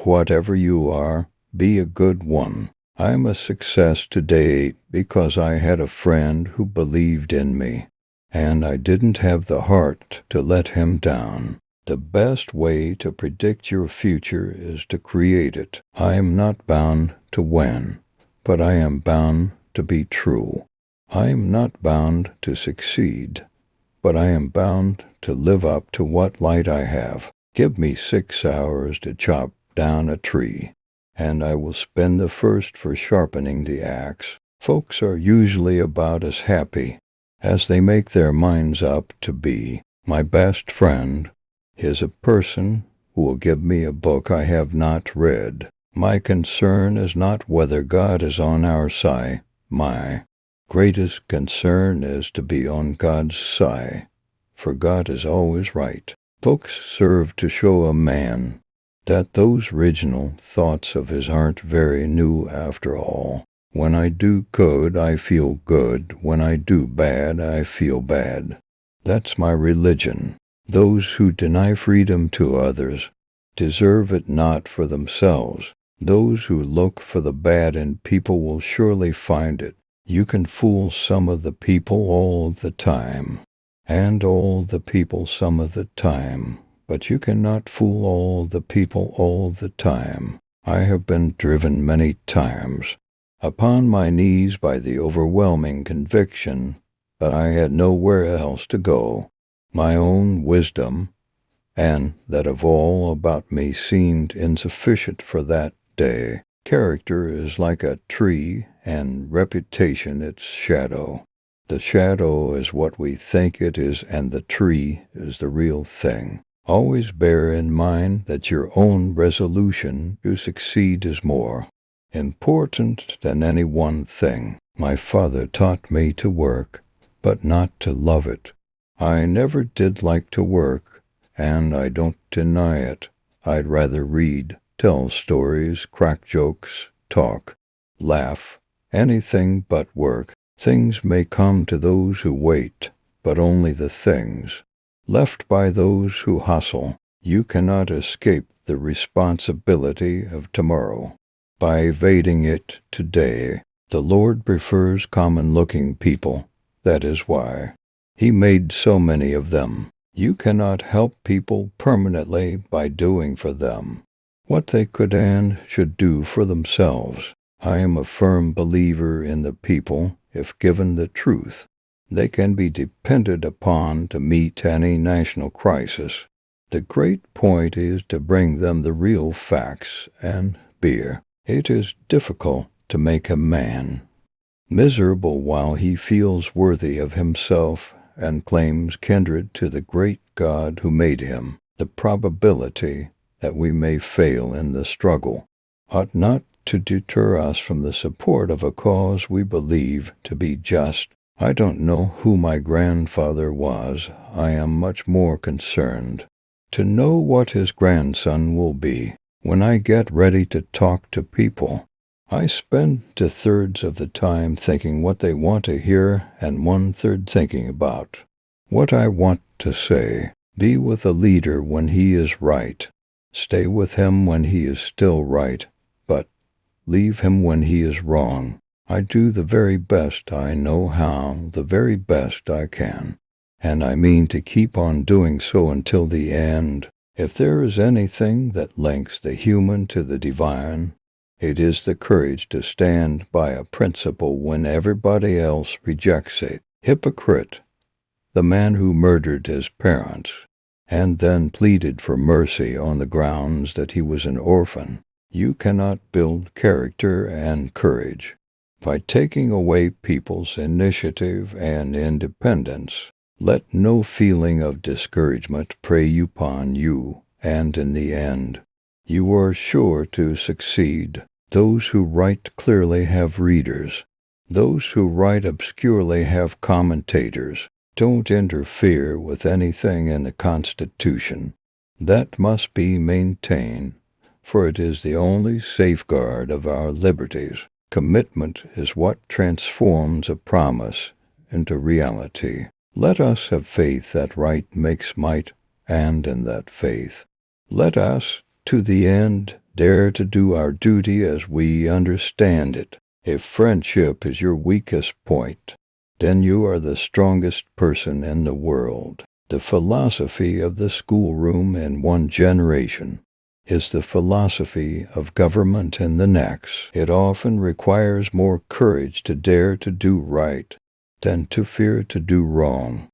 whatever you are, be a good one. I'm a success today because I had a friend who believed in me, and I didn't have the heart to let him down. The best way to predict your future is to create it. I am not bound to win, but I am bound to be true. I am not bound to succeed, but I am bound to live up to what light I have. Give me 6 hours to chop down a tree, and I will spend the first for sharpening the axe. Folks are usually about as happy as they make their minds up to be. My best friend is a person who will give me a book I have not read. My concern is not whether God is on our side. My greatest concern is to be on God's side, for God is always right. Books serve to show a man that those original thoughts of his aren't very new after all. When I do good, I feel good. When I do bad, I feel bad. That's my religion. Those who deny freedom to others deserve it not for themselves. Those who look for the bad in people will surely find it. You can fool some of the people all the time, and all the people some of the time, but you cannot fool all the people all the time. I have been driven many times upon my knees by the overwhelming conviction that I had nowhere else to go. My own wisdom, and that of all about me, seemed insufficient for that day. Character is like a tree, and reputation its shadow. The shadow is what we think it is, and the tree is the real thing. Always bear in mind that your own resolution to succeed is more important than any one thing. My father taught me to work, but not to love it. I never did like to work, and I don't deny it. I'd rather read, tell stories, crack jokes, talk, laugh, anything but work. Things may come to those who wait, but only the things left by those who hustle. You cannot escape the responsibility of tomorrow by evading it today. The Lord prefers common-looking people. That is why He made so many of them. You cannot help people permanently by doing for them what they could and should do for themselves. I am a firm believer in the people. If given the truth, they can be depended upon to meet any national crisis. The great point is to bring them the real facts and beer. It is difficult to make a man miserable while he feels worthy of himself and claims kindred to the great God who made him. The probability that we may fail in the struggle ought not to deter us from the support of a cause we believe to be just. I don't know who my grandfather was. I am much more concerned to know what his grandson will be. When I get ready to talk to people, I spend 2/3 of the time thinking what they want to hear and 1/3 thinking about what I want to say. Be with a leader when he is right. Stay with him when he is still right, but leave him when he is wrong. I do the very best I know how, the very best I can, and I mean to keep on doing so until the end. If there is anything that links the human to the divine, it is the courage to stand by a principle when everybody else rejects it. Hypocrite, the man who murdered his parents and then pleaded for mercy on the grounds that he was an orphan. You cannot build character and courage by taking away people's initiative and independence. Let no feeling of discouragement prey upon you, and in the end, you are sure to succeed. Those who write clearly have readers. Those who write obscurely have commentators. Don't interfere with anything in the Constitution. That must be maintained, for it is the only safeguard of our liberties. Commitment is what transforms a promise into reality. Let us have faith that right makes might, and in that faith, let us, to the end, Dare to do our duty as we understand it. If friendship is your weakest point, then you are the strongest person in the world. The philosophy of the schoolroom in one generation is the philosophy of government in the next. It often requires more courage to dare to do right than to fear to do wrong.